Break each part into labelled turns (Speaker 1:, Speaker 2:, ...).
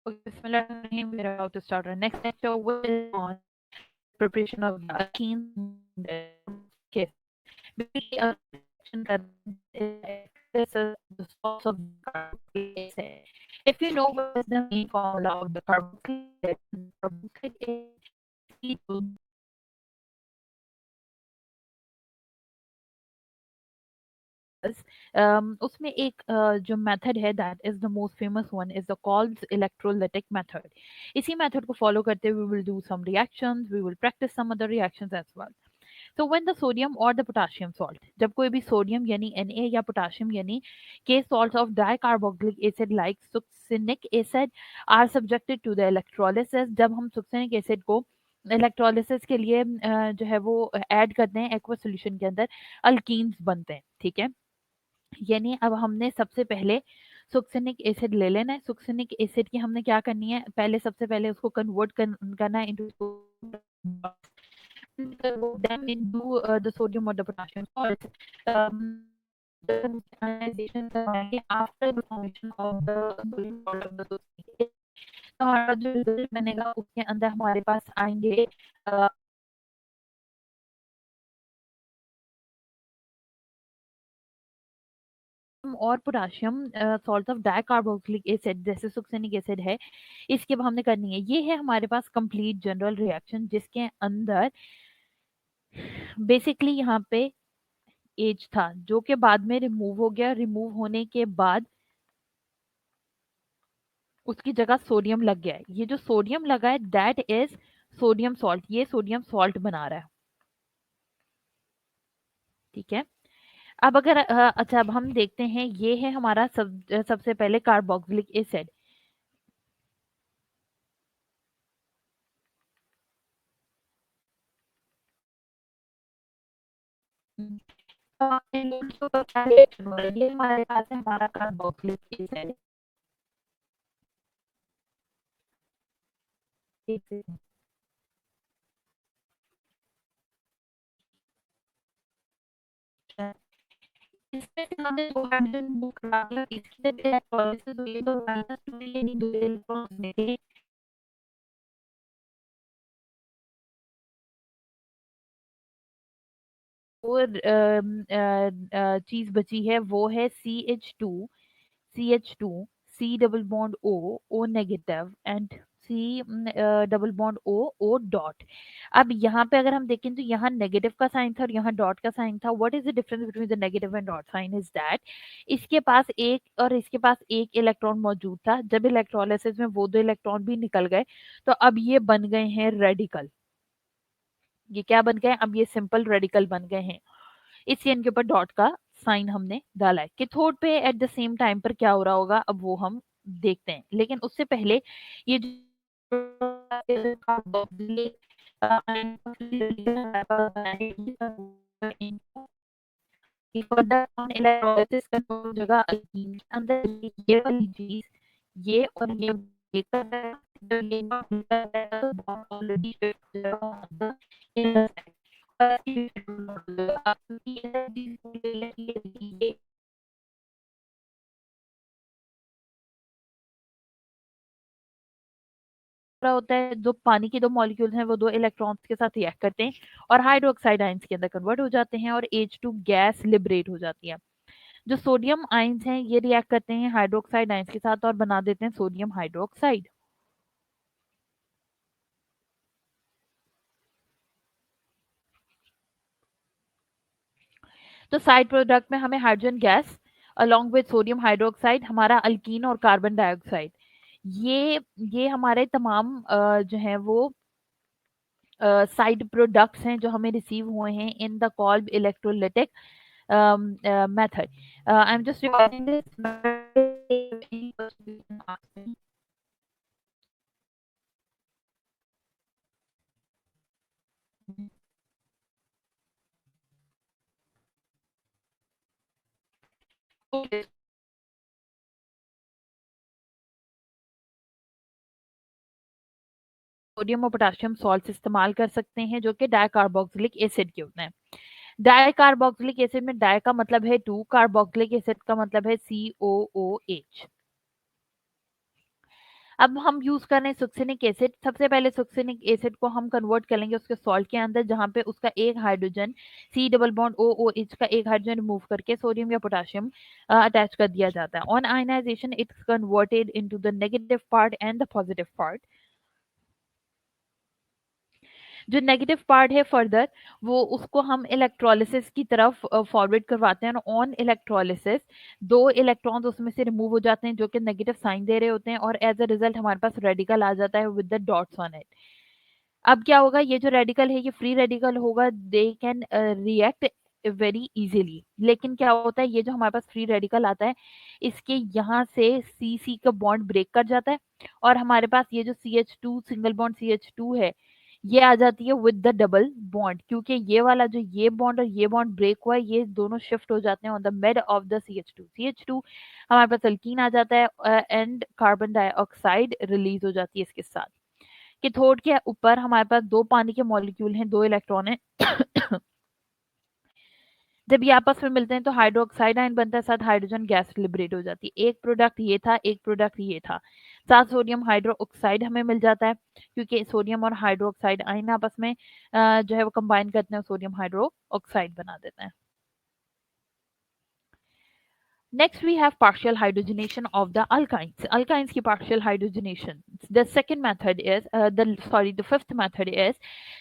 Speaker 1: Okay, Bismillahirrahmanirrahim. We're about to start our next lecture, which is on preparation of the alkenes. Okay, basically, a reaction expresses the source of the carboxylic acid. If you know what is the main formula of the carboxylic acid is उसमें एक जो method है that is the most famous one is the called electrolytic method. इसी method को follow करते हुए we will do some reactions, we will practice some other reactions as well. So when the sodium or the potassium salt, जब कोई भी sodium यानी Na या potassium यानी के salts of dicarboxylic acid like succinic acid are subjected to the electrolysis, जब हम succinic acid को इलेक्ट्रोलिसिस के लिए जो है वो ऐड करते हैं एक्वा सोल्यूशन के अंदर, अल्कीन्स बनते हैं. ठीक है, यानी अब हमने सबसे पहले सुक्सिनिक एसिड ले लेना है. सुक्सिनिक एसिड की हमने क्या करनी है, पहले सबसे पहले उसको कन्वर्ट करना है into them into the sodium or the potassium salts. The ionization करवाएंगे after the formation of the sodium salt of the succinic acid. तो हमारा जो रिजल्ट बनेगा उसके अंदर हमारे पास आएंगे और potassium salt of dicarboxylic acid जैसे सुक्सिनिक एसिड है. इसके बाद हमने करनी है, ये है हमारे पास कंप्लीट जनरल रिएक्शन जिसके अंदर बेसिकली यहाँ पे एच था जो कि बाद में रिमूव हो गया. रिमूव होने के बाद उसकी जगह सोडियम लग गया है. ये जो सोडियम लगा है दैट इज सोडियम सॉल्ट. ये सोडियम सॉल्ट बना रहा है. ठीक है, अब अगर अच्छा अब हम देखते हैं, ये है हमारा सबसे पहले कार्बोक्सिलिक एसिड. तो इन दोनों का क्या रिएक्शन हो रहा है, ये हमारे पास है हमारा कार्बोक्सिलिक एसिड. एक सेकंड. इसमें से हमने दो हाइड्रोजन मूव करा दिया, इसकी जब इलेक्ट्रोलिसिस हुई तो -2 यानी 2 इलेक्ट्रॉन्स मिले और चीज बची है वो है CH2 C double bond O negative and C double bond O dot. अब यहाँ पे अगर हम देखें तो यहाँ नेगेटिव का साइन था और यहाँ डॉट का साइन था. What is the difference between the negative and dot sign is that इसके पास एक और इसके पास एक इलेक्ट्रॉन मौजूद था. जब इलेक्ट्रोलिसिस में वो दो इलेक्ट्रॉन भी निकल गए तो अब ये बन गए हैं रेडिकल. ये क्या बन गए, अब ये सिंपल रेडिकल बन गए हैं. इसलिए इनके ऊपर डॉट का साइन हमने डाला है. कैथोड पे एट द सेम टाइम पर क्या हो रहा होगा अब वो हम देखते हैं, लेकिन उससे पहले ये इलेक्ट्रोलिसिस जगह अंदर ये वाली चीज ये और ये लेकर जब ये ऑलरेडी ये रहा होता है, जो पानी के दो मॉलिक्यूल्स हैं वो दो इलेक्ट्रॉन्स के साथ रिएक्ट करते हैं और हाइड्रोक्साइड आयंस के अंदर कन्वर्ट हो जाते हैं और H2 गैस लिबरेट हो जाती है. जो सोडियम आयंस हैं ये रिएक्ट करते हैं हाइड्रोक्साइड आयंस के साथ और बना देते हैं सोडियम हाइड्रोक्साइड. तो साइड प्रोडक्ट में हमें hydrogen gas along with sodium hydroxide, हमारा अल्कीन और कार्बन डाइऑक्साइड, ये हमारे तमाम जो है वो साइड प्रोडक्ट्स हैं जो हमें रिसीव हुए हैं in the called electrolytic method. I'm just revising this. Sodium और पोटाशियम सॉल्ट्स इस्तेमाल कर सकते हैं जो कि डाइकार्बोक्सिलिक एसिड के होते हैं. डाइकार्बोक्सिलिक एसिड में डाई का मतलब है टू, कार्बोक्सिलिक एसिड का मतलब है COOH. अब हम यूज कर रहे हैं सुक्सिनिक एसिड। सबसे पहले सुक्सिनिक एसिड को हम कन्वर्ट कर लेंगे उसके सॉल्ट के अंदर, जहां पे उसका एक hydrogen C double bond O O H का एक हाइड्रोजन रिमूव करके सोडियम या पोटेशियम अटैच कर दिया जाता है। On ionization it's converted into the negative part and the positive part. जो नेगेटिव पार्ट है फर्दर, वो उसको हम इलेक्ट्रोलिसिस की तरफ फॉरवर्ड करवाते हैं, और ऑन इलेक्ट्रोलिसिस दो इलेक्ट्रॉन्स उसमें से रिमूव हो जाते हैं जो कि नेगेटिव साइन दे रहे होते हैं, और एज अ रिजल्ट हमारे पास रेडिकल आ जाता है with the dots on it. अब क्या होगा, ये जो रेडिकल है ये फ्री रेडिकल होगा, they can react very easily. लेकिन क्या होता है, ये जो हमारे पास फ्री रेडिकल आता है, इसके यहाँ से सी सी का बॉन्ड ब्रेक कर जाता है, और हमारे पास ये जो CH2 सिंगल बॉन्ड CH2 है, ये आ जाती है विद द डबल बॉन्ड, क्योंकि ये वाला जो ये बॉन्ड और ये बॉन्ड ब्रेक हुआ है, ये दोनों शिफ्ट हो जाते हैं on the mid of the CH2। हमारे पास अल्कीन आ जाता है, एंड कार्बन डाइऑक्साइड रिलीज हो जाती है इसके साथ। कैथोड के ऊपर हमारे पास दो पानी के मॉलिक्यूल हैं, दो इलेक्ट्रॉन हैं। जब ये आपस में मिलते हैं तो हाइड्रोक्साइड आयन बनता है, साथ हाइड्रोजन गैस लिबरेट हो जाती है। एक प्रोडक्ट ये था, एक प्रोडक्ट ये था, साथ सोडियम हाइड्रोक्साइड हमें मिल जाता है, क्योंकि सोडियम और हाइड्रोक्साइड आयन आपस में जो है वो कंबाइन करते हैं, सोडियम हाइड्रोक्साइड बना देते हैं। Next, we have partial hydrogenation of the alkynes. Alkynes की partial hydrogenation. The second method is the fifth method is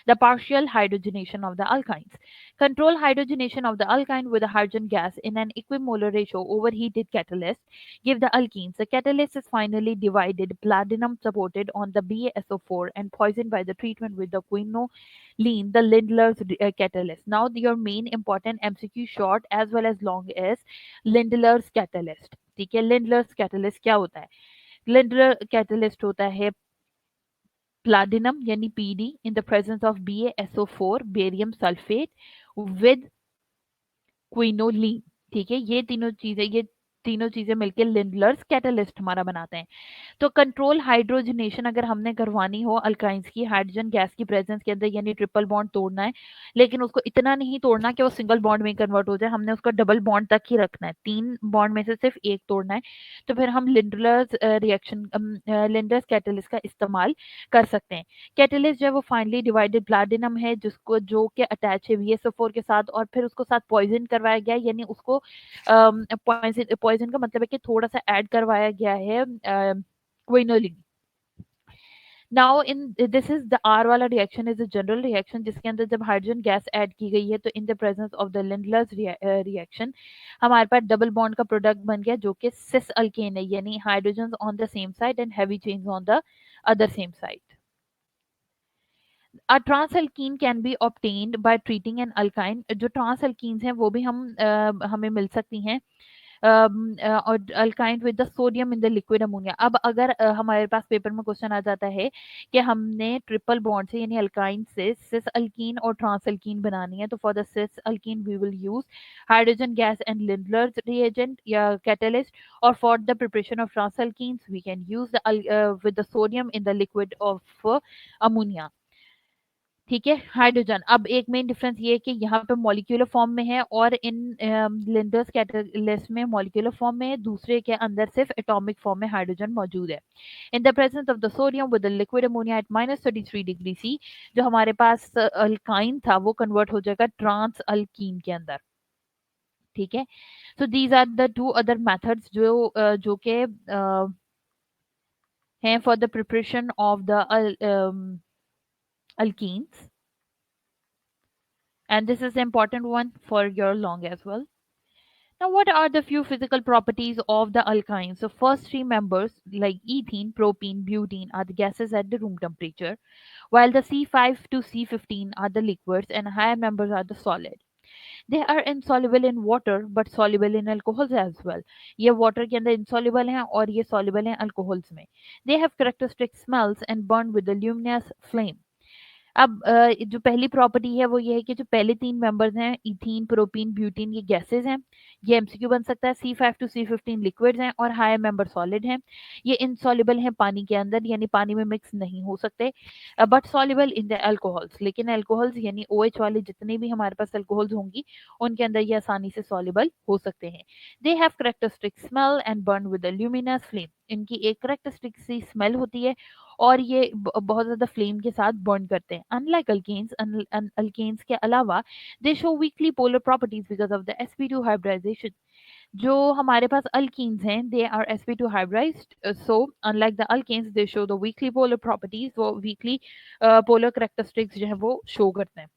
Speaker 1: the partial hydrogenation of the alkynes. Control hydrogenation of the alkyne with a hydrogen gas in an equimolar ratio over heated catalyst. Give the alkenes. The catalyst is finally divided, platinum supported on the BaSO4 and poisoned by the treatment with the quinoline, the Lindlar's catalyst. Now, your main important MCQ short as well as long is Lindlar's catalyst. ठीक है, Lindlar's catalyst क्या होता है? Lindlar catalyst होता है platinum यानी PD in the presence of BaSO4 barium sulphate with quinoline. ठीक है, ये तीनों चीजें मिलकर लिंडलर्स कैटलिस्ट हमारा बनाते हैं। तो कंट्रोल हाइड्रोजनेशन अगर हमने करवानी हो अल्काइंस की हाइड्रोजन गैस की प्रेजेंस के अंदर, यानी ट्रिपल बॉन्ड तोड़ना है, लेकिन उसको इतना नहीं तोड़ना कि वो सिंगल बॉन्ड में कन्वर्ट हो जाए, हमने उसको डबल बॉन्ड तक ही रखना है, तीन बॉन्ड में से सिर्फ एक तोड़ना है। तो फिर हम लिंडलर्स कैटलिस्ट का इस्तेमाल कर सकते हैं। कैटलिस्ट जो है वो फाइनली डिवाइडेड प्लैटिनम है, जिसको जो कि अटैच है BaSO4 के साथ, और फिर उसको साथ पॉइजन करवाया गया है, यानी उसको पॉइजन का मतलब है कि थोड़ा सा ऐड करवाया गया है quinoline. Now in this is the R वाला reaction is a general reaction, जिसके अंदर जब हाइड्रोजन गैस ऐड की गई है, तो इन the presence of the Lindlar's reaction हमारे पास डबल बॉन्ड का प्रोडक्ट बन गया, जो कि सिस अल्केन है, यानी hydrogen on the same side and heavy chains on the other same side. A transalkene can be obtained by treating an alkyne। जो transalkenes हैं वो भी हमें मिल सकती हैं और alkyne with the sodium in the liquid ammonia. अब अगर हमारे पास पेपर में क्वेश्चन आ जाता है कि हमने ट्रिपल बॉन्ड से यानी अल्काइन से सिस अल्कीन और ट्रांस अल्कीन बनानी है, तो for the cis alkene we will use hydrogen gas and Lindlar's reagent या कैटलिस्ट, और for the preparation of trans alkenes we can use with the sodium in the liquid of ammonia. ठीक है, hydrogen. अब एक main difference ये है कि यहाँ पे मॉलिक्यूलर फॉर्म में है, और इन लिंडर्स कैटलिस्ट में मॉलिक्यूलर फॉर्म में है, दूसरे के अंदर सिर्फ एटॉमिक फॉर्म में हाइड्रोजन मौजूद है। In the presence of the sodium with the liquid ammonia at -33 degree C, जो हमारे पास अल्काइन था वो कन्वर्ट हो जाएगा ट्रांस अल्कीन के अंदर। ठीक है, so these are the two other methods जो के हैं for the preparation of the alkenes, and this is the important one for your long as well. Now, what are the few physical properties of the alkynes? So, first three members like ethene, propene, butene are the gases at the room temperature, while the C5 to C15 are the liquids and higher members are the solid. They are insoluble in water but soluble in alcohols as well. ये water के अंदर insoluble हैं और ये soluble हैं alcohols में. They have characteristic smells and burn with a luminous flame. अब जो पहली प्रॉपर्टी है वो ये है कि जो पहले तीन मेंबर्स हैं, इथीन, प्रोपीन, ब्यूटीन, ये गैसेस हैं। ये एमसीक्यू बन सकता है। C5 to C15 लिक्विड्स हैं और हायर मेंबर सॉलिड हैं। ये इनसॉल्युबल हैं पानी के अंदर, यानी पानी में मिक्स नहीं हो सकते, but soluble in the alcohols. लेकिन अल्कोहल्स यानी OH वाले जितने भी हमारे पास अल्कोहल्स होंगी, उनके अंदर ये आसानी से सॉल्युबल हो सकते हैं। They have characteristic smell and burn with a luminous flame. इनकी एक करेक्टरिस्टिक सी स्मेल होती है और ये बहुत ज़्यादा फ्लेम के साथ बर्न करते हैं। अनलाइक अल्केन्स, अल्केन्स के अलावा they show weakly polar properties because of the sp2 hybridization. जो हमारे पास अल्कीन्स हैं, they are sp2 hybridized, so unlike the alkanes they show the weakly polar properties. वो वीकली पोलर करेक्टरिस्टिक्स जो है वो शो करते हैं।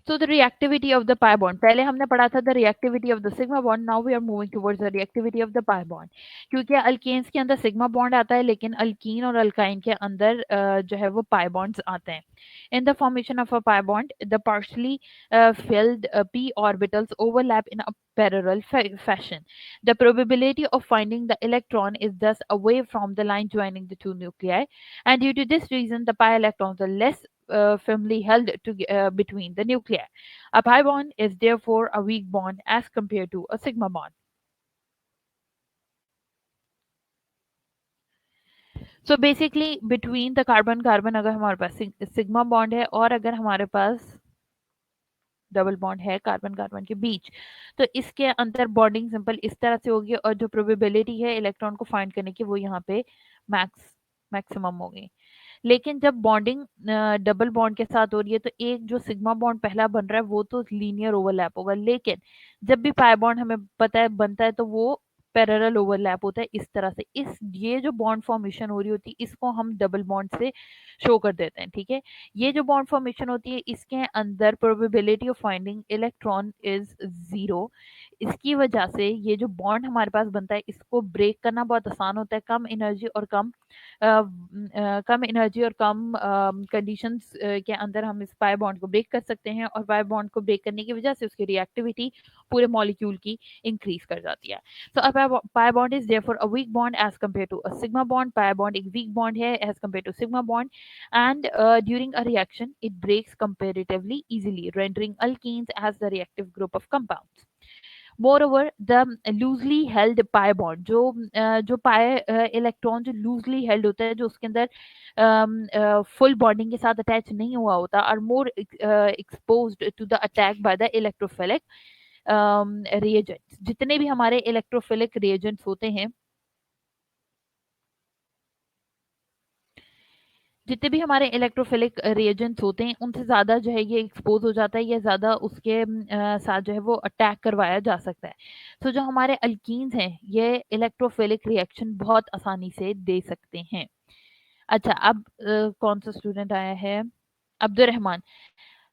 Speaker 1: So the reactivity of the pi bond, पहले हमने पढ़ा था the reactivity of the sigma bond, now we are moving towards the reactivity of the pi bond। क्योंकि अल्केन्स के अंदर सिग्मा बॉन्ड आता है, लेकिन अल्कीन और अल्काइन के अंदर जो है वो पाई बॉन्ड्स आते हैं। In the formation of a pi bond, the partially filled p orbitals overlap in a parallel fashion. The probability of finding the electron is thus away from the line joining the two nuclei, and due to this reason, the pi electrons are less firmly held between the nuclei. A pi bond is therefore a weak bond as compared to a sigma bond. So basically between the carbon carbon अगर हमारे पास sigma bond है और अगर हमारे पास double bond है carbon carbon के बीच, तो इसके अंदर बॉन्डिंग सिंपल इस तरह से होगी और जो प्रोबेबिलिटी है इलेक्ट्रॉन को फाइंड करने की वो यहाँ पे मैक्सिमम होगी। लेकिन जब बॉन्डिंग डबल बॉन्ड के साथ हो रही है तो एक जो सिग्मा बॉन्ड पहला बन रहा है वो तो लीनियर ओवरलैप होगा, लेकिन जब भी पाई बॉन्ड हमें पता है बनता है तो वो पैरेलल ओवरलैप होता है इस तरह से। इस ये जो बॉन्ड फॉर्मेशन हो रही होती है इसको हम डबल बॉन्ड से शो कर देते हैं, ठीक है। ये जो बॉन्ड फॉर्मेशन होती है इसके अंदर probability of finding electron is 0। इसकी वजह से ये जो बॉन्ड हमारे पास बनता है इसको ब्रेक करना बहुत आसान होता है। कम एनर्जी और कम कंडीशंस के अंदर हम इस पाई बॉन्ड को ब्रेक कर सकते हैं, और पाई बॉन्ड को ब्रेक करने की वजह से उसकी रिएक्टिविटी पूरे मॉलिक्यूल की इंक्रीज कर जाती है। So a pi bond is therefore a weak bond as compare to a sigma bond. Pi bond एक वीक बॉन्ड है as compare to sigma bond, and during a reaction it breaks comparatively easily, rendering alkenes as the reactive group of compounds. Moreover, the loosely held pi bond, जो pi electron जो loosely held होता है, जो उसके अंदर full bonding के साथ attach नहीं हुआ होता, are more exposed to the attack by the electrophilic reagents. जितने भी हमारे इलेक्ट्रोफिलिक रिएजेंट्स होते हैं, जितने भी हमारे इलेक्ट्रोफिलिक रिएजेंट्स होते हैं उनसे ज़्यादा जो है ये एक्सपोज हो जाता है, या ज़्यादा उसके साथ जो है वो अटैक करवाया जा सकता है। तो जो हमारे अल्कीन्स हैं ये इलेक्ट्रोफिलिक रिएक्शन बहुत आसानी से दे सकते हैं। अच्छा, अब कौन सा स्टूडेंट आया है? अब्दुल रहमान।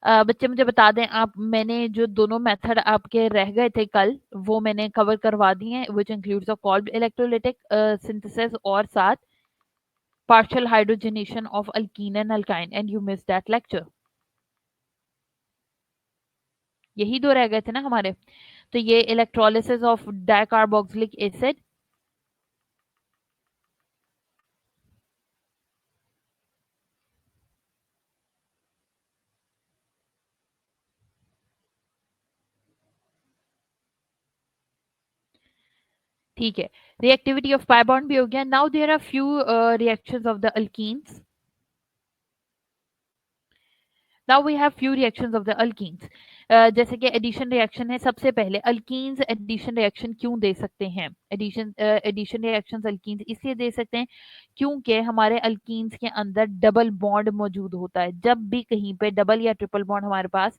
Speaker 1: बच्चे मुझे बता दें, आप मैंने जो दोनों मेथड आपके रह गए थे कल वो मैंने कवर करवा दिए हैं, which includes a called electrolytic synthesis और साथ partial hydrogenation of alkene and alkyne, and you missed that lecture। यही दो रह गए थे ना हमारे। तो ये इलेक्ट्रोलिसिस ऑफ डाइकार्बोक्सिलिक एसिड, ठीक है। रिएक्टिविटी ऑफ पाई बॉन्ड भी हो गया। Now there are few reactions of the alkenes. Now we have few reactions of the alkenes. जैसे कि एडिशन रिएक्शन है। सबसे पहले अल्कीन्स एडिशन रिएक्शन क्यों दे सकते हैं? एडिशन रिएक्शंस अल्कीन्स इसलिए दे सकते हैं क्योंकि हमारे अल्कीन्स के अंदर डबल बॉन्ड मौजूद होता है। जब भी कहीं पे डबल या ट्रिपल बॉन्ड हमारे पास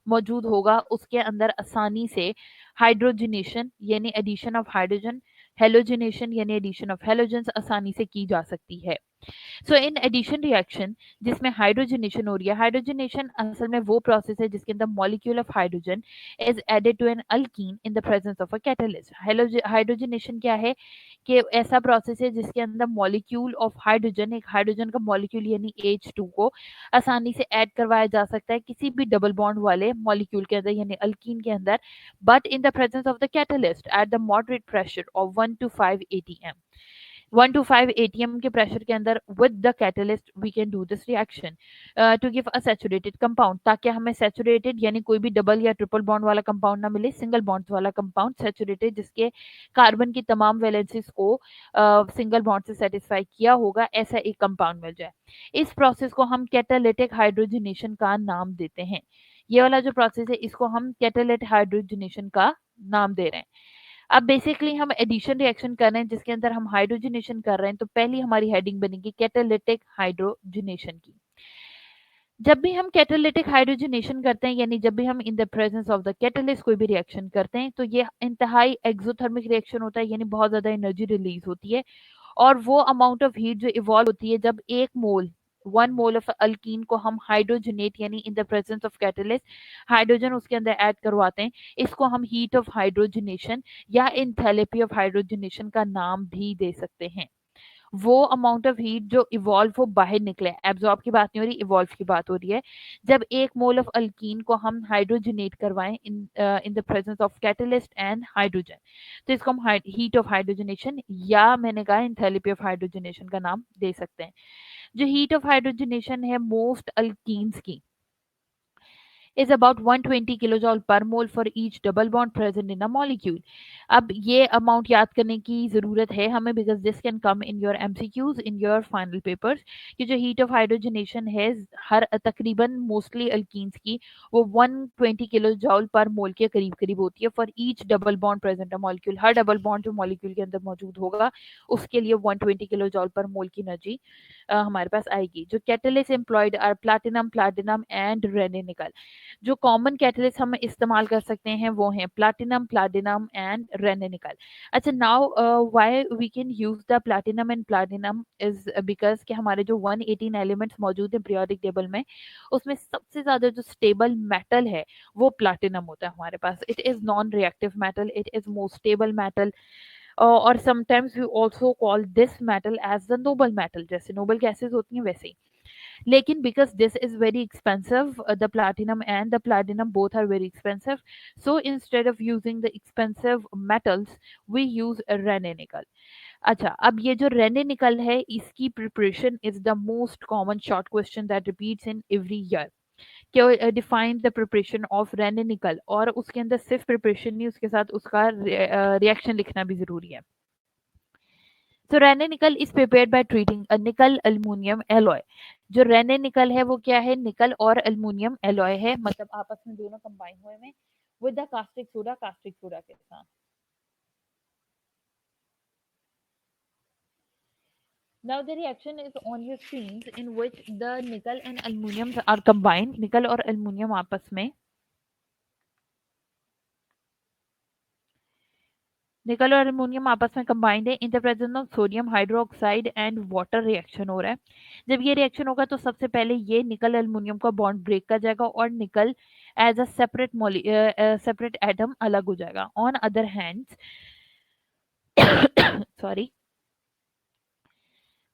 Speaker 1: मौजूद होगा उसके अंदर आसानी से हाइड्रोजनेशन यानी एडिशन ऑफ हाइड्रोजन, हेलोजनेशन यानी एडिशन ऑफ हेलोजन्स आसानी से की जा सकती है। सो इन एडिशन रिएक्शन जिसमें हाइड्रोजनेशन हो रही है, हाइड्रोजनेशन असल में वो प्रोसेस है जिसके अंदर molecule of hydrogen is added to an alkene in the presence of a catalyst. Hydrogenation क्या है कि ऐसा प्रोसेस है जिसके अंदर मॉलिक्यूल ऑफ हाइड्रोजन, एक हाइड्रोजन का मॉलिक्यूल यानी H2 को आसानी से ऐड करवाया जा सकता है किसी भी डबल बॉन्ड वाले मॉलिक्यूल के अंदर यानी अल्कीन के अंदर, but in the presence of the catalyst at the moderate pressure of 1 to 5 atm। 1 to 5 atm के प्रेशर के अंदर with the catalyst we can do this reaction to give a saturated compound, ताकि हमें saturated यानी कोई भी double या triple bond वाला कंपाउंड ना मिले, सिंगल बॉन्ड वाला कंपाउंड सैचुरेटेड जिसके कार्बन की तमाम वैलेंसीज को सिंगल बॉन्ड से सेटिस्फाई किया होगा, ऐसा एक कंपाउंड मिल जाए। इस प्रोसेस को हम कैटालिटिक हाइड्रोजनेशन का नाम देते हैं। ये वाला जो प्रोसेस है इसको हम कैटालिटिक हाइड्रोजनेशन का नाम दे रहे हैं। अब बेसिकली हम एडिशन रिएक्शन कर रहे हैं जिसके अंदर हम हाइड्रोजनेशन कर रहे हैं, तो पहली हमारी हेडिंग बनेगी कैटालिटिक हाइड्रोजनेशन की। जब भी हम कैटालिटिक हाइड्रोजनेशन करते हैं यानी जब भी हम इन the presence of the catalyst कोई भी रिएक्शन करते हैं, तो ये इंतहाई एक्सोथर्मिक रिएक्शन होता है, यानी बहुत ज्यादा एनर्जी रिलीज होती है। और वो अमाउंट ऑफ हीट जो इवॉल्व होती है जब 1 मोल ऑफ अल्कीन को हम हाइड्रोजनेट यानी इन the presence of catalyst hydrogen उसके अंदर ऐड करवाते हैं, इसको हम हीट ऑफ हाइड्रोजनेशन या इंथैलेपी ऑफ हाइड्रोजनेशन का नाम भी दे सकते हैं। वो अमाउंट ऑफ हीट जो इवॉल्व हो बाहर निकले, एब्जॉर्ब की बात नहीं हो रही, इवॉल्व की बात हो रही है। जब 1 मोल ऑफ अल्कीन को हम हाइड्रोजनेट करवाएं इन the presence of catalyst and hydrogen, तो इसको हम हीट ऑफ हाइड्रोजनेशन या मैंने कहा इंथैलेपी ऑफ हाइड्रोजनेशन का नाम दे सकते हैं। जो हीट ऑफ हाइड्रोजनेशन है मोस्ट अल्कीन्स की is about 120 kilojoule per mole for each double bond present in a molecule. अब ये अमाउंट याद करने की ज़रूरत है हमें, because this can come in your MCQs in your final papers, कि जो हीट ऑफ हाइड्रोजनेशन है हर तकरीबन मोस्टली अल्कीन्स की वो 120 किलो जॉल पर मोल के करीब करीब होती है for each double bond present a molecule. Her double bond जो मॉलिक्यूल के अंदर मौजूद होगा उसके लिए 120 किलो जॉल पर मोल की एनर्जी हमारे पास आएगी। जो catalyst employed are platinum platinum and Raney nickel. जो कॉमन कैटलिस्ट हम इस्तेमाल कर सकते हैं वो हैं प्लैटिनम प्लैटिनम एंड रेनेनिकल। अच्छा, now why we can use the platinum and platinum is because कि हमारे जो 118 एलिमेंट्स मौजूद हैं पीरियोडिक टेबल में, उसमें सबसे ज्यादा जो स्टेबल मेटल है वो प्लैटिनम होता है हमारे पास। It is non reactive metal, it is most stable metal, और sometimes we also call this metal as the noble metal, जैसे नोबल गैसेज होती हैं वैसे ही। लेकिन because this is very expensive, the platinum and the platinum both are very expensive, so instead of using the expensive metals we use a rene nickel। अच्छा, अब ये जो Renee nickel है इसकी preparation is the most common short question that repeats in every year. क्या define the preparation of Raney nickel, और उसके अंदर सिर्फ प्रिपरेशन नहीं, उसके साथ उसका रिएक्शन लिखना भी जरूरी है। So रेने निकल इज प्रिपेयर्ड बाय ट्रीटिंग अ निकल अल्युमिनियम एलॉय। जो रेने निकल है वो क्या है, निकल और अल्युमिनियम एलॉय है, मतलब आपस में दोनों कंबाइन हुए में विद द कास्टिक सोडा के साथ। Now the reaction is on your screens in which the nickel and aluminum are combined, निकल और अल्युमिनियम आपस में, निकल और अल्युमिनियम आपस में कंबाइंड है in the presence of sodium hydroxide and water. Reaction हो रहा है। जब ये रिएक्शन होगा तो सबसे पहले ये निकल अल्युमिनियम का बॉन्ड ब्रेक कर जाएगा और निकल एज अ सेपरेट एटम अलग हो जाएगा। On other hands sorry,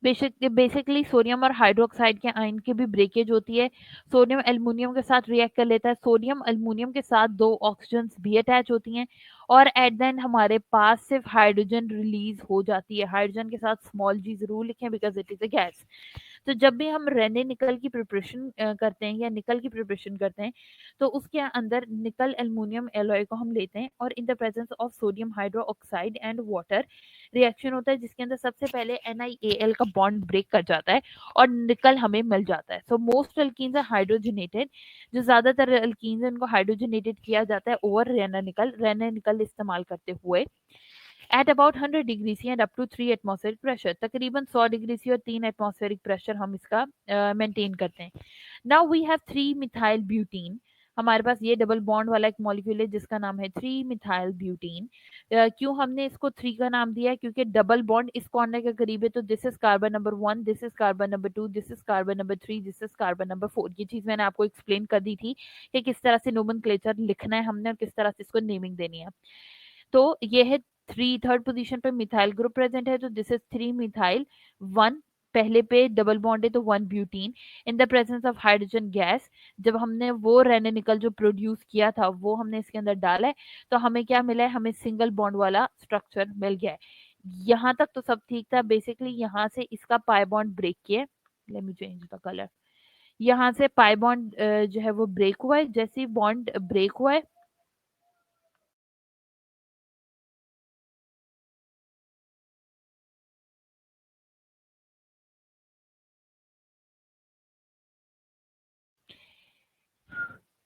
Speaker 1: basically sodium और हाइड्रोक्साइड के आयन की भी ब्रेकेज होती है। सोडियम एल्युमिनियम के साथ रिएक्ट कर लेता है, सोडियम एल्युमिनियम के साथ दो ऑक्सीजन भी अटैच होती हैं, और एट द एंड हमारे पास सिर्फ हाइड्रोजन रिलीज हो जाती है। हाइड्रोजन के साथ स्मॉल जी जरूर लिखें because it is a gas. तो जब भी हम रेने निकल की प्रिपरेशन करते हैं या निकल की प्रिपरेशन करते हैं, तो उसके अंदर निकल एल्युमिनियम एलॉय को हम लेते हैं और इन the presence of sodium hydro oxide and water reaction होता है, जिसके अंदर सबसे पहले NiAl का बॉन्ड ब्रेक कर जाता है और निकल हमें मिल जाता है। So most alkenes are hydrogenated. जो ज्यादातर अल्कीन्स हैं उनको हाइड्रोजनेटेड किया जाता है ओवर रेना निकल इस्तेमाल करते हुए at about 100 degree C and up to 3 atmospheric pressure. तकरीबन 100 डिग्री सी और 3 एटमॉस्फेरिक प्रेशर हम इसका मेंटेन करते हैं। Now we have 3 methyl butene. हमारे पास ये डबल बॉन्ड वाला एक मॉलिक्यूल है जिसका नाम है 3 मिथाइल ब्यूटीन। क्यों हमने इसको 3 का नाम दिया है, क्योंकि डबल बॉन्ड इस कॉर्नर के करीब है, तो this is carbon number 1, this is carbon number 2, this is carbon number 3, this is carbon number 4। ये चीज मैंने आपको एक्सप्लेन कर दी थी कि किस तरह से नोमेनक्लेचर लिखना है हमने और किस तरह से इसको नेमिंग देनी है। तो ये है थर्ड पोजीशन पे मिथाइल ग्रुप प्रेजेंट है, तो दिस इज 3 मिथाइल 1। पहले पे डबल बॉन्ड है तो 1 butene in the presence of hydrogen gas. जब हमने वो रेनेनिकल जो प्रोड्यूस किया था वो हमने इसके अंदर डाला है, तो हमें क्या मिला है, हमें सिंगल बॉन्ड वाला स्ट्रक्चर मिल गया है। यहाँ तक तो सब ठीक था। बेसिकली यहाँ से इसका पाई बॉन्ड ब्रेक किया, let me change the colour. यहाँ से पाई बॉन्ड जो है वो ब्रेक हुआ है। जैसे ही बॉन्ड ब्रेक हुआ है,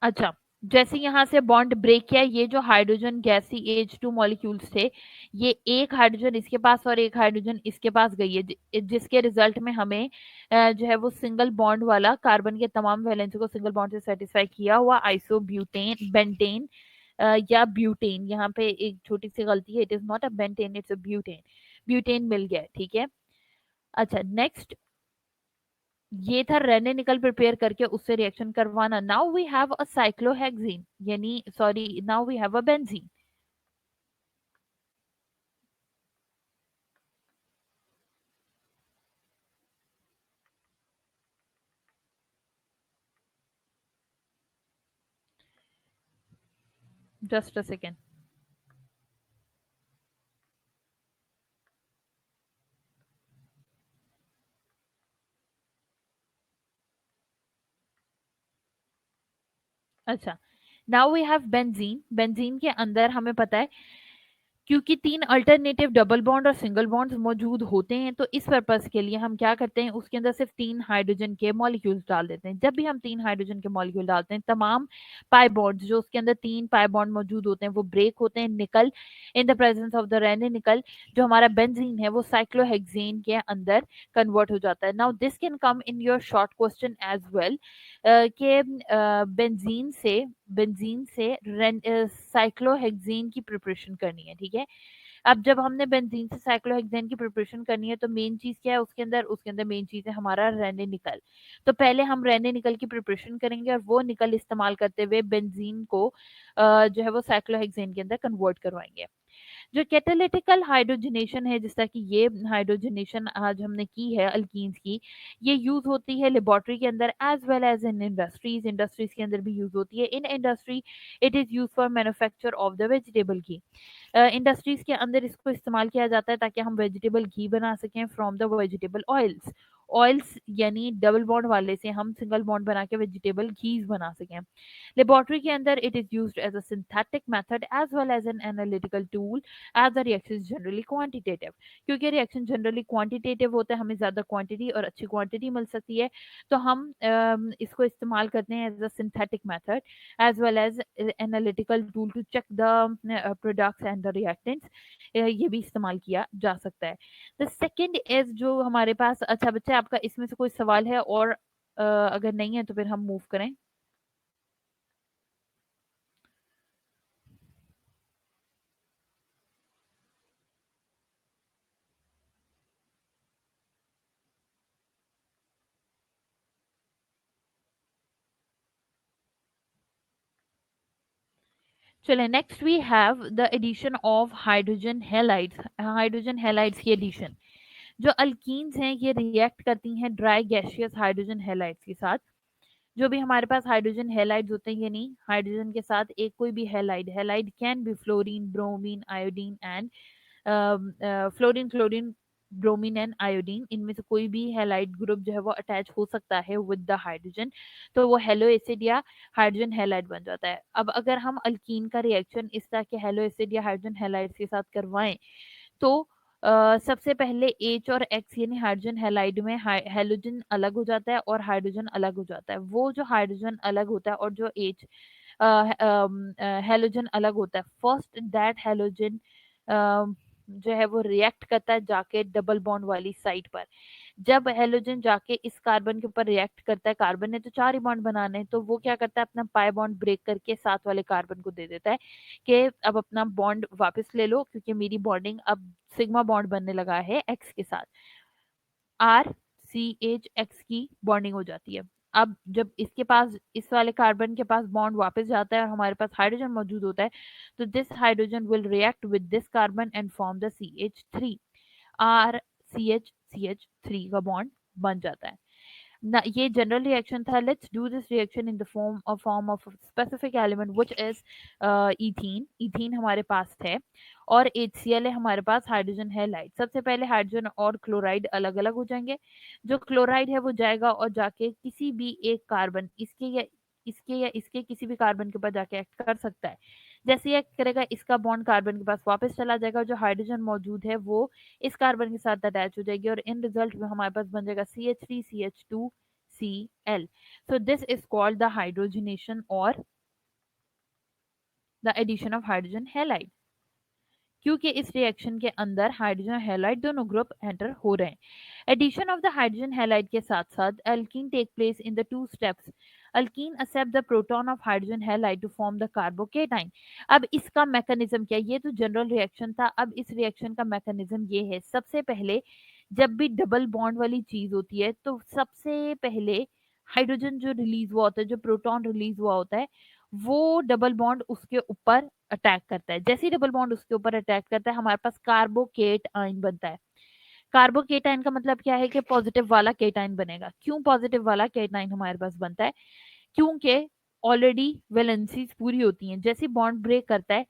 Speaker 1: अच्छा, जैसे यहाँ से बॉन्ड ब्रेक किया, ये जो हाइड्रोजन गैसी H2 मॉलिक्यूल्स थे, ये एक हाइड्रोजन इसके पास और एक हाइड्रोजन इसके पास गई है, जिसके रिजल्ट में हमें जो है वो सिंगल बॉन्ड वाला कार्बन के तमाम वैलेंसी को सिंगल बॉन्ड से सेटिस्फाई किया हुआ आइसोब्यूटेन बेंटेन या ब्यूटेन, यहाँ पे एक छोटी सी गलती है, it is not a pentane, it's a butane, butane मिल गया है, ठीक है। अच्छा, नेक्स्ट ये था रेने निकल प्रिपेयर करके उससे रिएक्शन करवाना। Now we have a cyclohexene, यानी sorry, now we have a benzene. Just a second. अच्छा, now we have benzene. Benzene के अंदर हमें पता है, क्योंकि तीन अल्टरनेटिव डबल बॉन्ड और सिंगल बॉन्ड्स मौजूद होते हैं, तो इस पर्पस के लिए हम क्या करते हैं, उसके अंदर सिर्फ तीन हाइड्रोजन के मॉलिक्यूल्स डाल देते हैं। जब भी हम तीन हाइड्रोजन के मॉलिक्यूल डालते हैं, तमाम पाई बॉन्ड्स जो उसके अंदर तीन पाई बॉन्ड मौजूद होते हैं वो ब्रेक होते हैं, nickel in the presence of the Raney nickel, जो हमारा बेंजीन है वो साइक्लोहेक्सेन के अंदर कन्वर्ट हो जाता है। Now this can come in your short question as well, कि बेंजीन से साइक्लोहेक्सेन की प्रिपरेशन करनी है, ठीक है। अब जब हमने बेंजीन से साइक्लोहेक्सेन की प्रिपरेशन करनी है, तो मेन चीज क्या है उसके अंदर मेन चीज है हमारा रेने निकल। तो पहले हम रेने निकल की प्रिपरेशन करेंगे और वो निकल इस्तेमाल करते हुए बेंजीन को जो है वो साइक्लोहेक्सेन के अंदर कन्वर्ट करवाएंगे। जो कैटालिटिकल हाइड्रोजनेशन है, जिस तरह की ये हाइड्रोजनेशन आज हमने की है अल्कीन्स की, ये यूज होती है लेबोरेटरी के अंदर as well as in industries. Industries के अंदर भी यूज होती है। In industry it is use for manufacture of the vegetable ghee. Industries के अंदर इसको इस्तेमाल किया जाता है ताकि हम वेजिटेबल घी बना सकें from the vegetable oils. Oils यानी डबल बॉन्ड वाले से हम सिंगल बॉन्ड बना के वेजिटेबल घीज बना सकें। लेबोरेटरी के अंदर it is used as a synthetic method as well as an analytical tool as the reaction is generally quantitative. क्योंकि रिएक्शन जनरली क्वांटिटेटिव होता है, हमें ज्यादा क्वांटिटी और अच्छी क्वांटिटी मिल सकती है, तो हम इसको इस्तेमाल करते हैं as a synthetic method as well as analytical tool to check the products and the reactants. ये भी इस्तेमाल किया जा सकता है। द सेकेंड इज जो हमारे पास, अच्छा बच्चे आपका इसमें से कोई सवाल है और अगर नहीं है तो फिर हम मूव करें। चले, next we have the addition of hydrogen halides. Hydrogen halides की एडिशन, जो अल्कीन्स हैं ये रिएक्ट करती हैं ड्राई गैशियस हाइड्रोजन हेलाइड्स के साथ। जो भी हमारे पास हाइड्रोजन हेलाइड्स होते हैं, यानी हाइड्रोजन के साथ एक कोई भी halide, halide can be fluorine, bromine, iodine and fluorine, chlorine, bromine and iodine, इनमें से कोई भी हेलाइड ग्रुप जो है वो अटैच हो सकता है विद द हाइड्रोजन, तो वो हेलो एसिड या हाइड्रोजन हेलाइड बन जाता है। अब अगर हम अल्कीन का रिएक्शन इस तरह के हेलो एसिड या हाइड्रोजन हेलाइड के साथ करवाएं, तो सबसे पहले एच और एक्स यानी हाइड्रोजन हेलाइड में हेलोजन अलग हो जाता है और हाइड्रोजन अलग हो जाता है। वो जो हाइड्रोजन अलग होता है और जो एच हेलोजन अलग होता है, फर्स्ट दैट हेलोजन जो है वो रिएक्ट करता है जाके डबल बॉन्ड वाली साइड पर। जब हेलोजन जाके इस कार्बन के ऊपर रिएक्ट करता है, कार्बन ने तो चार ही बॉन्ड बनाने हैं, तो वो क्या करता है, अपना पाई बॉन्ड ब्रेक करके साथ वाले कार्बन को दे देता है कि अब अपना बॉन्ड वापस ले लो, क्योंकि मेरी बॉन्डिंग अब सिग्मा बॉन्ड बनने लगा है एक्स के साथ। आर सी एच एक्स की बॉन्डिंग हो जाती है। अब जब इसके पास, इस वाले कार्बन के पास बॉन्ड वापस जाता है और हमारे पास हाइड्रोजन मौजूद होता है, तो this hydrogen will react with this carbon and form the CH3। R C H three का बॉन्ड बन जाता है। ना ये जनरल रिएक्शन था. Let's do this reaction in the form of specific element which is ethene. Ethene हमारे पास है और HCl है हमारे पास, हाइड्रोजन है लाइट. सबसे पहले हाइड्रोजन और क्लोराइड अलग अलग हो जाएंगे. जो क्लोराइड है वो जाएगा और जाके किसी भी एक कार्बन, इसके किसी भी कार्बन के ऊपर जाके एक्ट कर सकता है. जैसे ये करेगा इसका बॉन्ड कार्बन के पास वापस चला जाएगा, जो हाइड्रोजन मौजूद है वो इस कार्बन के साथ अटैच हो जाएगी और इन रिजल्ट में हमारे पास बन जाएगा CH3CH2Cl. So this is called the hydrogenation or the addition of hydrogen halide. क्योंकि इस रिएक्शन के अंदर हाइड्रोजन हैलाइड दोनों ग्रुप एंटर हो रहे हैं. Addition of the hydrogen halide के साथ साथ alkene take place in the two steps. Alkene accept the proton of hydrogen halide to form the carbocation. अब इसका मैकेनिज्म क्या है? ये तो जनरल रिएक्शन था. अब इस रिएक्शन का मैकेनिज्म ये है. सबसे पहले जब भी डबल बॉन्ड वाली चीज होती है तो सबसे पहले हाइड्रोजन जो रिलीज हुआ होता है, जो प्रोटॉन रिलीज हुआ होता है, वो डबल बॉन्ड उसके ऊपर अटैक करता है. जैसे ही डबल बॉन्ड उसके ऊपर अटैक करता है हमारे पास कार्बोकेट आयन बनता है. कार्बोकेटाइन का मतलब क्या है? कि पॉजिटिव वाला केटाइन बनेगा. क्यों पॉजिटिव वाला केटाइन हमारे पास बनता है? क्योंकि ऑलरेडी वैलेंसीज पूरी होती हैं. जैसे बॉन्ड ब्रेक करता है,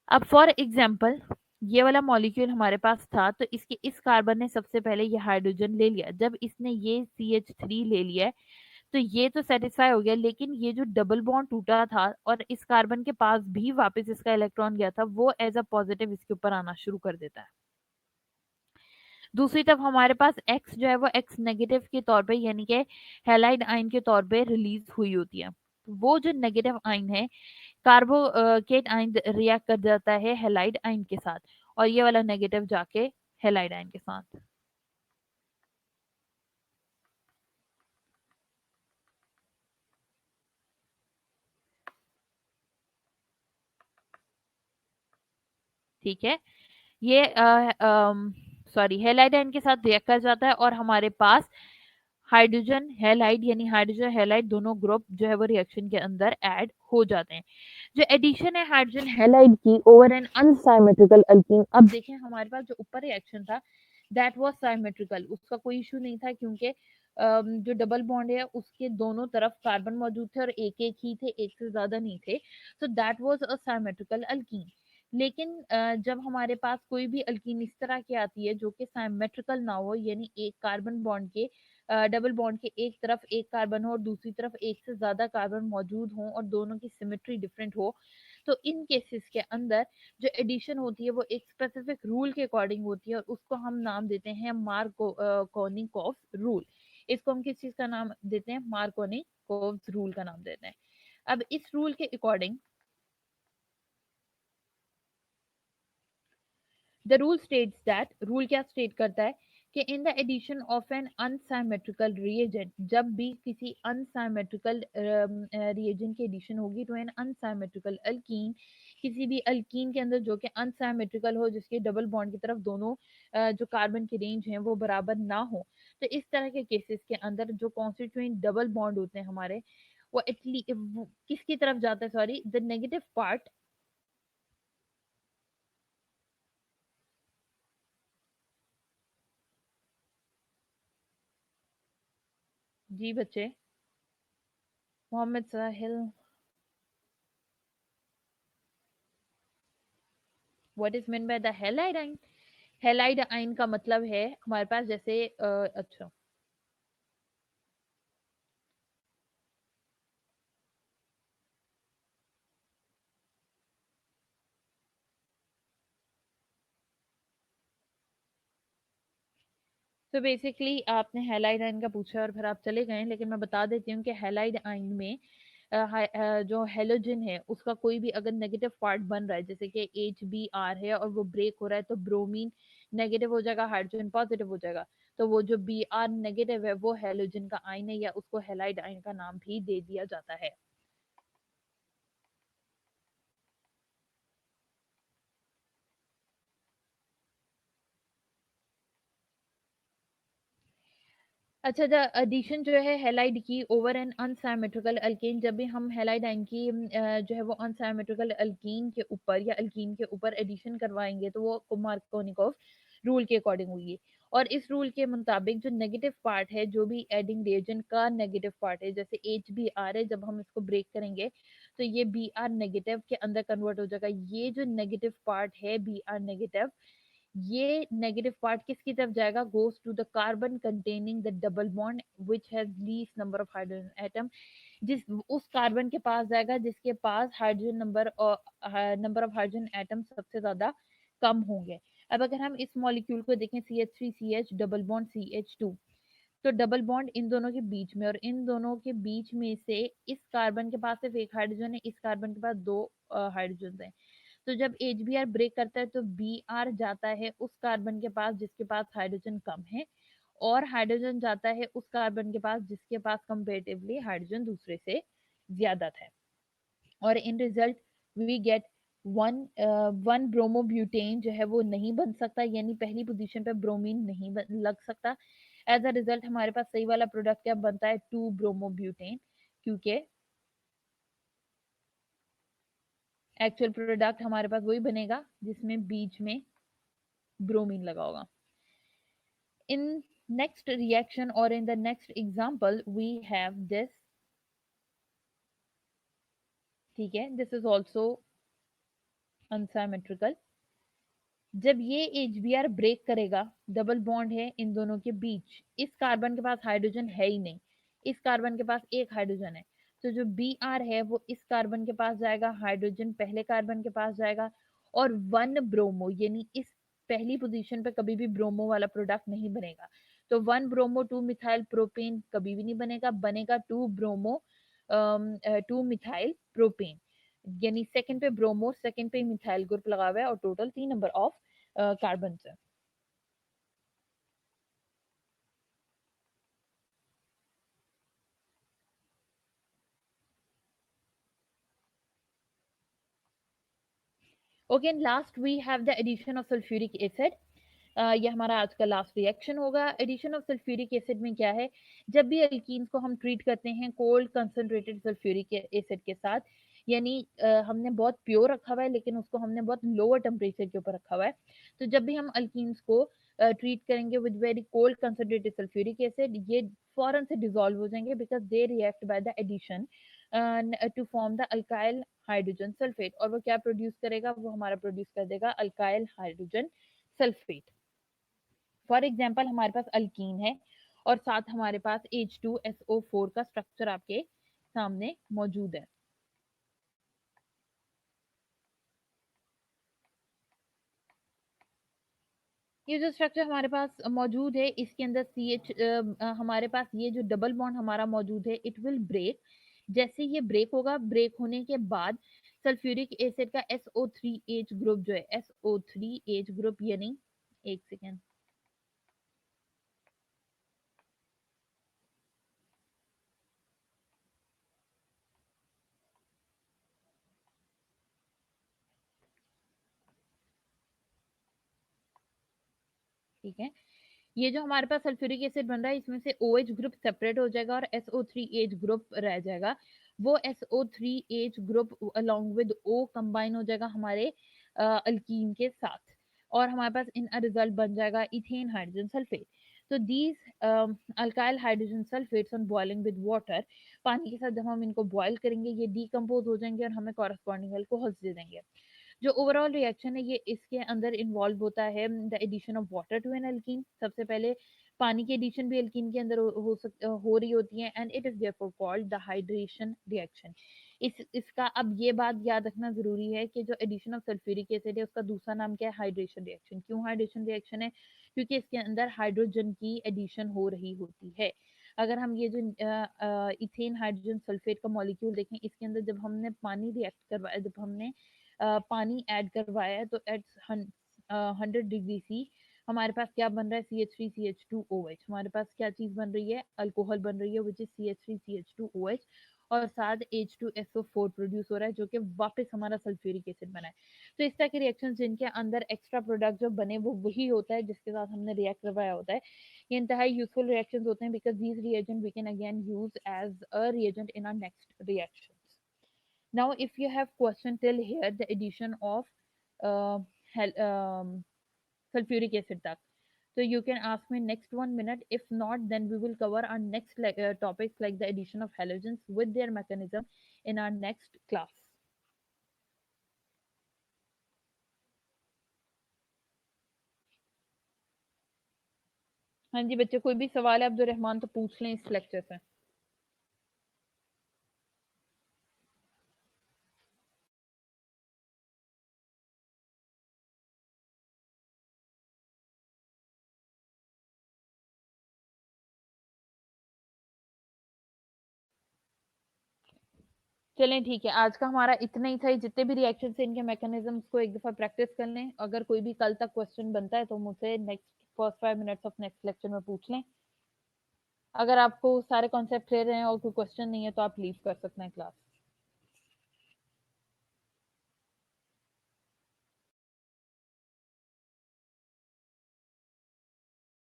Speaker 1: अब फॉर एग्जाम्पल ये वाला मॉलिक्यूल हमारे पास था तो इसके इस कार्बन ने सबसे पहले ये हाइड्रोजन ले लिया. जब इसने ये CH3 ले लिया है तो ये तो सेटिस्फाई हो गया, लेकिन ये जो डबल बॉन्ड टूटा था और इस कार्बन के पास भी वापस इसका इलेक्ट्रॉन गया था, वो एज अ पॉजिटिव इसके ऊपर आना शुरू कर देता है. दूसरी तरफ हमारे पास X जो है वो X नेगेटिव के तौर पे, यानी कि हैलाइड आयन के तौर पे रिलीज हुई होती है. वो जो नेगेटिव आयन है, कार्बोकेट आयन रिएक्ट कर जाता है हैलाइड आयन के साथ और ये वाला नेगेटिव जाके हैलाइड आयन के साथ. ठीक है. ये सॉरी हैलाइड आयन के साथ रिएक्ट कर जाता है और हमारे पास हाइड्रोजन हैलाइड यानी हाइड्रोजन हैलाइड दोनों ग्रुप जो है वो रिएक्शन के अंदर ऐड हो जाते हैं. जो एडिशन है हाइड्रोजन हैलाइड की ओवर एन अनसाइमेट्रिकल अल्कीन. अब देखें हमारे पास जो ऊपर रिएक्शन था दैट वाज साइमेट्रिकल, उसका कोई इशू नहीं था क्योंकि जो डबल बॉन्ड है उसके दोनों तरफ कार्बन मौजूद थे और एक एक ही थे, एक से ज्यादा नहीं थे. So that was a symmetrical alkene. लेकिन जब हमारे पास कोई भी अल्कीन इस तरह की आती है जो कि साइमेट्रिकल ना हो, यानी एक कार्बन बॉन्ड के डबल बॉन्ड के एक तरफ एक कार्बन हो और दूसरी तरफ एक से ज्यादा कार्बन मौजूद हो और दोनों की सिमेट्री डिफरेंट हो, तो इन केसेस के अंदर जो एडिशन होती है वो एक स्पेसिफिक रूल के अकॉर्डिंग होती है और उसको हम नाम देते हैं मार्कोनिकोव रूल. इसको हम किस चीज का नाम देते हैं? मार्कोनिकोव रूल का नाम देते हैं. अब इस रूल के according the rule states that, rule क्या स्टेट करता है कि in the addition of an unsymmetrical reagent, जब भी किसी अनसाइमेट्रिकल रिएजेंट की एडिशन होगी तो एन अनसाइमेट्रिकल अल्कीन, किसी भी अल्कीन के अंदर जो कि अनसाइमेट्रिकल हो, जिसके डबल बॉन्ड की तरफ दोनों जो कार्बन की रेंज है वो बराबर ना हो, तो इस तरह के केसेस के अंदर जो कॉन्स्टिट्यूएंट डबल बॉन्ड होते हैं हमारे, वो एटलीस्ट किसकी तरफ जाता है? Sorry, the negative part. जी बच्चे. Mohammad Sahil, what is mean by the halide ion? Halide ion का मतलब है हमारे पास जैसे अच्छा, तो बेसिकली आपने हैलाइड आइन का पूछा और फिर आप चले गए, लेकिन मैं बता देती हूँ कि हैलाइड आइन में जो हेलोजन है उसका कोई भी अगर नेगेटिव पार्ट बन रहा है, जैसे कि HBr है और वो ब्रेक हो रहा है, तो ब्रोमीन नेगेटिव हो जाएगा, हाइड्रोजन पॉजिटिव हो जाएगा. तो वो जो Br नेगेटिव है वो हेलोजन का आइन है या उसको हैलाइड आइन का नाम भी दे दिया जाता है. अच्छा, द एडिशन जो है हेलाइड की ओवर एन अनसाइमेट्रिकल अल्केन, जब भी हम हेलाइड आयन की जो है वो अनसाइमेट्रिकल अल्कीन के ऊपर या अल्कीन के ऊपर एडिशन करवाएंगे तो वो मार्कोनिकोव रूल के अकॉर्डिंग होगी. और इस रूल के मुताबिक जो नेगेटिव पार्ट है, जो भी एडिंग रिएजेंट का नेगेटिव पार्ट है, जैसे एच बी आर है, जब हम इसको ब्रेक करेंगे तो ये बी आर नेगेटिव के अंदर कन्वर्ट हो जाएगा। ये जो नेगेटिव पार्ट है बी आर नेगेटिव, ये नेगेटिव पार्ट किसकी तरफ जाएगा? Goes to the carbon containing the double bond which has least number of hydrogen atom. जिस उस कार्बन के पास जाएगा जिसके पास हाइड्रोजन नंबर और नंबर ऑफ हाइड्रोजन एटम सबसे ज्यादा कम होंगे। अब अगर हम इस मॉलिक्यूल को देखें, C H three C H double bond C H two, तो डबल बॉन्ड इन दोनों के बीच में, और इन दोनों के बीच में से इस कार्बन के पास सिर्फ एक हाइड्रोजन है, इस कार्बन के पास दो हाइड्रोजन है। तो जब एच बी आर ब्रेक करता है तो बी आर जाता है उस कार्बन के पास जिसके पास हाइड्रोजन कम है, और हाइड्रोजन जाता है उस कार्बन के पास जिसके पास कंपेरेटिवली हाइड्रोजन दूसरे से ज्यादा था। और in result we get one one bromobutane जो है वो नहीं बन सकता, यानी पहली पोजीशन पे ब्रोमीन नहीं लग सकता। एज अ रिजल्ट हमारे पास सही वाला प्रोडक्ट क्या बनता है? टू ब्रोमोब्यूटेन, क्योंकि एक्चुअल प्रोडक्ट हमारे पास वही बनेगा जिसमें बीच में ब्रोमीन लगा होगा। In next reaction or in the next example we have this, ठीक है, this is also unsymmetrical। जब ये HBr ब्रेक करेगा, डबल बॉन्ड है इन दोनों के बीच, इस कार्बन के पास हाइड्रोजन है ही नहीं, इस कार्बन के पास एक हाइड्रोजन है, तो जो Br है वो इस कार्बन के पास जाएगा, हाइड्रोजन पहले कार्बन के पास जाएगा, और वन ब्रोमो, यानी इस पहली पोजीशन पे कभी भी ब्रोमो वाला प्रोडक्ट नहीं बनेगा। तो one bromo two methyl propane कभी भी नहीं बनेगा, बनेगा two bromo two methyl propane, यानी सेकंड पे ब्रोमो, सेकंड पे मिथाइल ग्रुप लगा हुआ है, और टोटल 3 नंबर ऑफ कार्बन है। Okay, and last we have the addition of sulphuric acid. ये हमारा आज का लास्ट रिएक्शन होगा। एडिशन ऑफ सल्फ्यूरिक एसिड में क्या है? जब भी अल्कीन्स को हम ट्रीट करते हैं कोल्ड कंसंट्रेटेड सल्फ्यूरिक एसिड के साथ, यानी हमने बहुत प्योर रखा हुआ है लेकिन उसको हमने बहुत लोअर टेम्परेचर के ऊपर रखा हुआ है, तो जब भी हम अल्कीन्स को ट्रीट करेंगे with very cold concentrated sulphuric acid, ये फौरन से डिजोल्व हो जाएंगे because they react by the addition to form the alkyl hydrogen sulphate. और वो क्या प्रोड्यूस करेगा? वो हमारा प्रोड्यूस कर देगा alkyl hydrogen sulphate. For example हमारे पास अल्कीन है और साथ हमारे पास H2SO4 का स्ट्रक्चर आपके सामने मौजूद है। ये जो स्ट्रक्चर हमारे पास मौजूद है इसके अंदर सी एच हमारे पास ये जो डबल बॉन्ड हमारा मौजूद है, इट विल ब्रेक। जैसे ये ब्रेक होगा, ब्रेक होने के बाद सल्फ्यूरिक एसिड का SO3H ग्रुप जो है, SO3H ग्रुप, यानी एक सेकेंड, ठीक है, ये जो हमारे पास सल्फ्यूरिक एसिड बन रहा है इसमें से OH ग्रुप सेपरेट हो जाएगा और SO3H ग्रुप रह जाएगा। वो SO3H group along with O combine हो जाएगा हमारे अल्कीन के साथ, और हमारे पास इन रिजल्ट बन जाएगा इथेन हाइड्रोजन सल्फेट। तो these alkyl hydrogen sulphates on boiling with water, पानी के साथ जब हम इनको बॉयल करेंगे ये डिकम्पोज हो जाएंगे और हमें कॉरस्पॉन्डिंग अल्कोहल्स दे देंगे। जो ओवरऑल रिएक्शन है ये इसके अंदर इन्वॉल्व होता है the addition of water to an alkene. सबसे पहले पानी की एडिशन भी अल्कीन के अंदर हो रही होती है, and it is therefore called the hydration reaction. इसका अब ये बात याद रखना जरूरी है कि जो एडिशन ऑफ सल्फ्यूरिक एसिड है उसका दूसरा नाम क्या है? Hydration reaction. क्यों हाइड्रेशन रिएक्शन है? क्योंकि इसके अंदर हाइड्रोजन की एडिशन हो रही होती है। अगर हम ये जो इथेन हाइड्रोजन सल्फेट का मॉलिक्यूल देखें, इसके अंदर जब हमने पानी रिएक्ट करवाया, जब हमने पानी ऐड करवाया है, तो एट 100 डिग्री C हमारे पास क्या बन रहा है? CH3CH2OH। हमारे पास क्या चीज बन रही है? अल्कोहल बन रही है विच इज CH3CH2OH, और साथ H2SO4 प्रोड्यूस हो रहा है जो कि वापस हमारा सल्फ्यूरिक एसिड बना है। तो इस तरह के रिएक्शंस जिनके अंदर एक्स्ट्रा प्रोडक्ट जो बने वो वही होता है जिसके साथ हमने रिएक्ट करवाया होता है। ये इंतहाई यूजफुल रिएक्शंस होते हैं because these reagent we can again use as a reagent in our next reaction. Now, if you have question till here, the addition of uh, sulfuric acid तक, So you can ask me next 1 minute. If not, then we will cover our next topics like the addition of halogens with their mechanism in our next class. हाँ जी बच्चे, कोई भी सवाल है अब्दुल रहमान तो पूछ लें इस लेक्चर से। चलें ठीक है, आज का हमारा इतना ही था। जितने भी रिएक्शन है इनके मैकेनिज्म्स को एक दफ़ा प्रैक्टिस कर लें। अगर कोई भी कल तक क्वेश्चन बनता है तो मुझसे next first 5 minutes of next lecture में पूछ लें। अगर आपको सारे कॉन्सेप्ट क्लियर हैं और कोई क्वेश्चन नहीं है तो आप लीव कर सकते हैं क्लास।